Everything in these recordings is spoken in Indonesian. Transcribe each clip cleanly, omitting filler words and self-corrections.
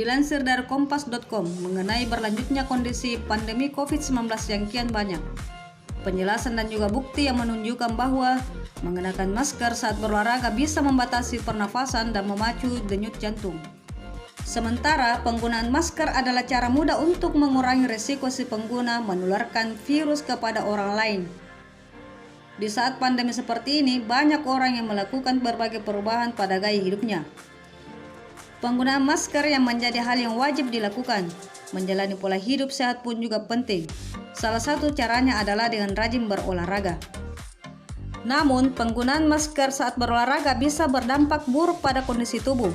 Dilansir dari kompas.com mengenai berlanjutnya kondisi pandemi COVID-19 yang kian banyak. Penjelasan dan juga bukti yang menunjukkan bahwa mengenakan masker saat berolahraga bisa membatasi pernafasan dan memacu denyut jantung. Sementara penggunaan masker adalah cara mudah untuk mengurangi risiko si pengguna menularkan virus kepada orang lain. Di saat pandemi seperti ini, banyak orang yang melakukan berbagai perubahan pada gaya hidupnya. Penggunaan masker yang menjadi hal yang wajib dilakukan. Menjalani pola hidup sehat pun juga penting. Salah satu caranya adalah dengan rajin berolahraga. Namun, penggunaan masker saat berolahraga bisa berdampak buruk pada kondisi tubuh.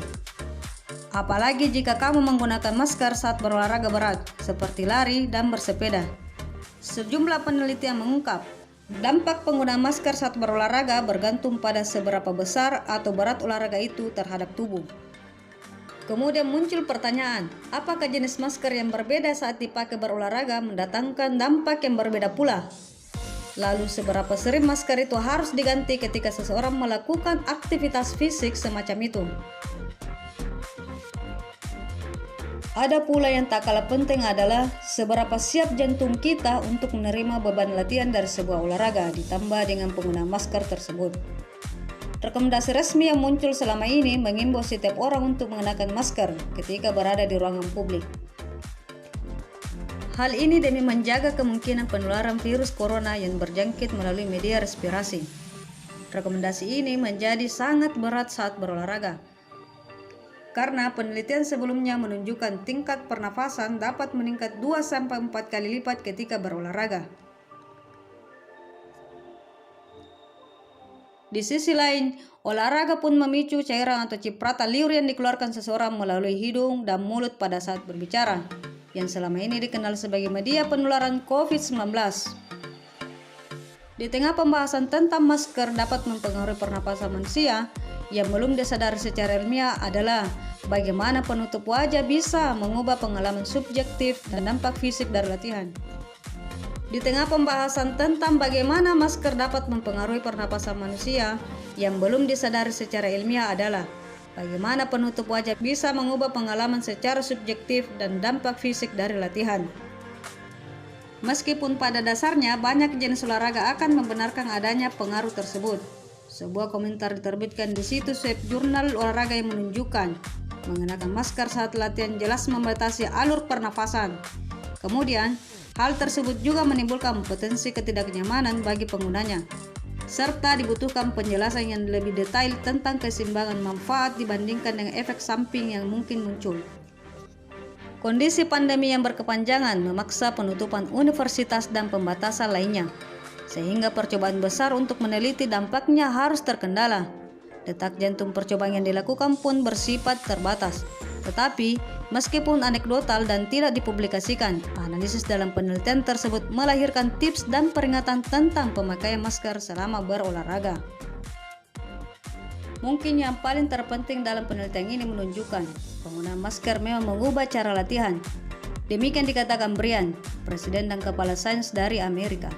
Apalagi jika kamu menggunakan masker saat berolahraga berat, seperti lari dan bersepeda. Sejumlah penelitian mengungkap, dampak penggunaan masker saat berolahraga bergantung pada seberapa besar atau berat olahraga itu terhadap tubuh. Kemudian muncul pertanyaan, apakah jenis masker yang berbeda saat dipakai berolahraga mendatangkan dampak yang berbeda pula? Lalu seberapa sering masker itu harus diganti ketika seseorang melakukan aktivitas fisik semacam itu? Ada pula yang tak kalah penting adalah seberapa siap jantung kita untuk menerima beban latihan dari sebuah olahraga ditambah dengan penggunaan masker tersebut. Rekomendasi resmi yang muncul selama ini mengimbau setiap orang untuk mengenakan masker ketika berada di ruangan publik. Hal ini demi menjaga kemungkinan penularan virus corona yang berjangkit melalui media respirasi. Rekomendasi ini menjadi sangat berat saat berolahraga, karena penelitian sebelumnya menunjukkan tingkat pernafasan dapat meningkat 2-4 kali lipat ketika berolahraga. Di sisi lain, olahraga pun memicu cairan atau cipratan liur yang dikeluarkan seseorang melalui hidung dan mulut pada saat berbicara, yang selama ini dikenal sebagai media penularan COVID-19. Di tengah pembahasan tentang masker dapat mempengaruhi pernapasan manusia, yang belum disadari secara ilmiah adalah bagaimana penutup wajah bisa mengubah pengalaman subjektif dan dampak fisik dari latihan. Di tengah pembahasan tentang bagaimana masker dapat mempengaruhi pernapasan manusia, yang belum disadari secara ilmiah adalah bagaimana penutup wajah bisa mengubah pengalaman secara subjektif dan dampak fisik dari latihan. Meskipun pada dasarnya banyak jenis olahraga akan membenarkan adanya pengaruh tersebut. Sebuah komentar diterbitkan di situs web jurnal olahraga yang menunjukkan mengenakan masker saat latihan jelas membatasi alur pernafasan. Kemudian, hal tersebut juga menimbulkan potensi ketidaknyamanan bagi penggunanya, serta dibutuhkan penjelasan yang lebih detail tentang keseimbangan manfaat dibandingkan dengan efek samping yang mungkin muncul. Kondisi pandemi yang berkepanjangan memaksa penutupan universitas dan pembatasan lainnya, sehingga percobaan besar untuk meneliti dampaknya harus terkendala. Detak jantung percobaan yang dilakukan pun bersifat terbatas. Tetapi, meskipun anekdotal dan tidak dipublikasikan, analisis dalam penelitian tersebut melahirkan tips dan peringatan tentang pemakaian masker selama berolahraga. Mungkin yang paling terpenting dalam penelitian ini menunjukkan penggunaan masker memang mengubah cara latihan. Demikian dikatakan Brian, Presiden dan Kepala Sains dari Amerika,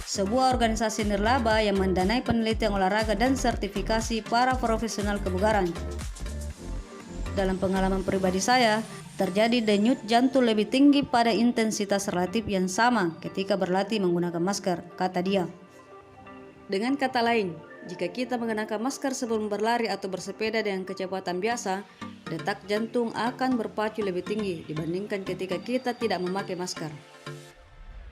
sebuah organisasi nirlaba yang mendanai penelitian olahraga dan sertifikasi para profesional kebugaran. Dalam pengalaman pribadi saya, terjadi denyut jantung lebih tinggi pada intensitas relatif yang sama ketika berlatih menggunakan masker, kata dia. Dengan kata lain, jika kita mengenakan masker sebelum berlari atau bersepeda dengan kecepatan biasa, detak jantung akan berpacu lebih tinggi dibandingkan ketika kita tidak memakai masker.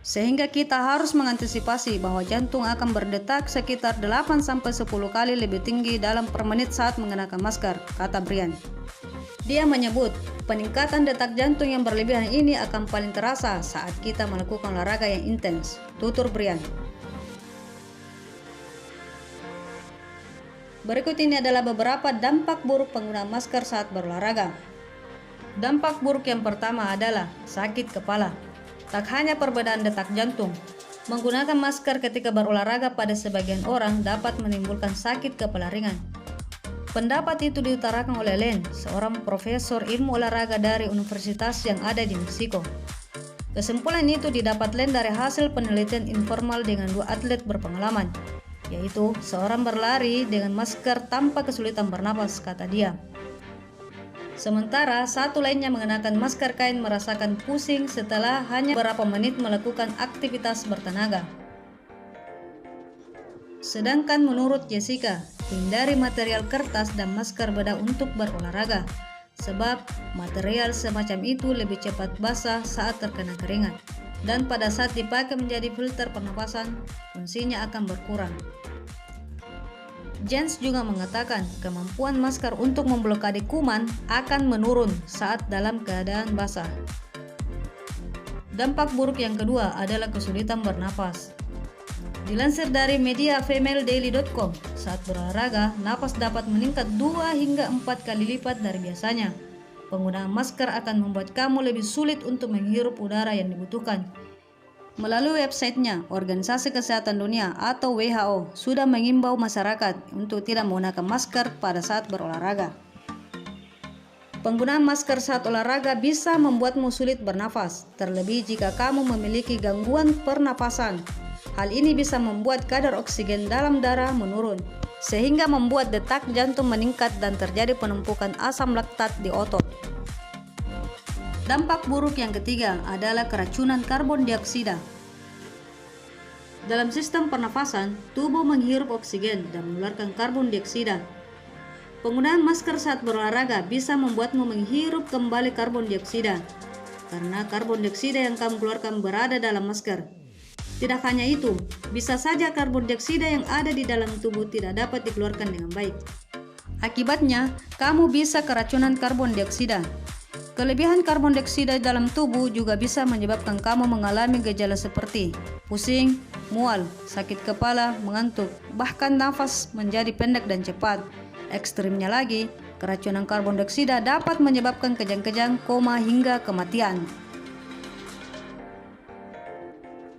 Sehingga kita harus mengantisipasi bahwa jantung akan berdetak sekitar 8-10 kali lebih tinggi dalam per menit saat mengenakan masker, kata Brian. Dia menyebut, peningkatan detak jantung yang berlebihan ini akan paling terasa saat kita melakukan olahraga yang intens, tutur Brian. Berikut ini adalah beberapa dampak buruk penggunaan masker saat berolahraga. Dampak buruk yang pertama adalah sakit kepala. Tak hanya perbedaan detak jantung, menggunakan masker ketika berolahraga pada sebagian orang dapat menimbulkan sakit kepala ringan. Pendapat itu diutarakan oleh Len, seorang profesor ilmu olahraga dari universitas yang ada di Meksiko. Kesimpulan itu didapat Len dari hasil penelitian informal dengan 2 atlet berpengalaman, yaitu seorang berlari dengan masker tanpa kesulitan bernapas, kata dia. Sementara satu lainnya mengenakan masker kain merasakan pusing setelah hanya beberapa menit melakukan aktivitas bertenaga. Sedangkan menurut Jessica, hindari material kertas dan masker bedah untuk berolahraga, sebab material semacam itu lebih cepat basah saat terkena keringat, dan pada saat dipakai menjadi filter pernapasan, fungsinya akan berkurang. Jens juga mengatakan kemampuan masker untuk memblokade kuman akan menurun saat dalam keadaan basah. Dampak buruk yang kedua adalah kesulitan bernapas. Dilansir dari media femaledaily.com, saat berolahraga, napas dapat meningkat 2 hingga 4 kali lipat dari biasanya. Penggunaan masker akan membuat kamu lebih sulit untuk menghirup udara yang dibutuhkan. Melalui websitenya, Organisasi Kesehatan Dunia atau WHO sudah mengimbau masyarakat untuk tidak menggunakan masker pada saat berolahraga. Penggunaan masker saat olahraga bisa membuatmu sulit bernafas, terlebih jika kamu memiliki gangguan pernapasan. Hal ini bisa membuat kadar oksigen dalam darah menurun, sehingga membuat detak jantung meningkat dan terjadi penumpukan asam laktat di otot. Dampak buruk yang ketiga adalah keracunan karbon dioksida. Dalam sistem pernafasan, tubuh menghirup oksigen dan mengeluarkan karbon dioksida. Penggunaan masker saat berolahraga bisa membuatmu menghirup kembali karbon dioksida, karena karbon dioksida yang kamu keluarkan berada dalam masker. Tidak hanya itu, bisa saja karbon dioksida yang ada di dalam tubuh tidak dapat dikeluarkan dengan baik. Akibatnya, kamu bisa keracunan karbon dioksida. Kelebihan karbon dioksida dalam tubuh juga bisa menyebabkan kamu mengalami gejala seperti pusing, mual, sakit kepala, mengantuk, bahkan nafas menjadi pendek dan cepat. Ekstrimnya lagi, keracunan karbon dioksida dapat menyebabkan kejang-kejang, koma, hingga kematian.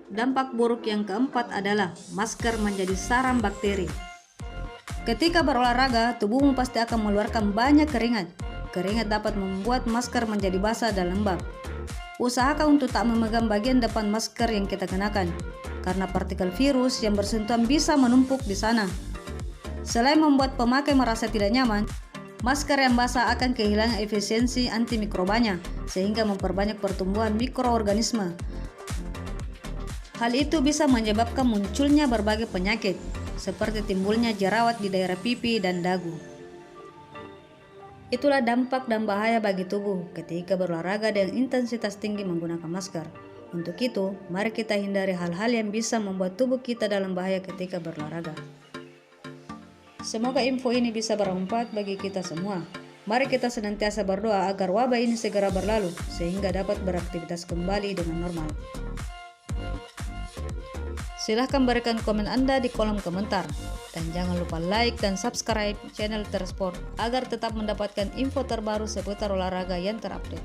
Dampak buruk yang keempat adalah masker menjadi sarang bakteri. Ketika berolahraga, tubuhmu pasti akan mengeluarkan banyak keringat. Keringat dapat membuat masker menjadi basah dan lembab. Usahakan untuk tak memegang bagian depan masker yang kita kenakan, karena partikel virus yang bersentuhan bisa menumpuk di sana. Selain membuat pemakai merasa tidak nyaman, masker yang basah akan kehilangan efisiensi antimikrobanya, sehingga memperbanyak pertumbuhan mikroorganisme. Hal itu bisa menyebabkan munculnya berbagai penyakit, seperti timbulnya jerawat di daerah pipi dan dagu. Itulah dampak dan bahaya bagi tubuh ketika berolahraga dengan intensitas tinggi menggunakan masker. Untuk itu, mari kita hindari hal-hal yang bisa membuat tubuh kita dalam bahaya ketika berolahraga. Semoga info ini bisa bermanfaat bagi kita semua. Mari kita senantiasa berdoa agar wabah ini segera berlalu, sehingga dapat beraktivitas kembali dengan normal. Silahkan berikan komen Anda di kolom komentar. Dan jangan lupa like dan subscribe channel Tersport agar tetap mendapatkan info terbaru seputar olahraga yang terupdate.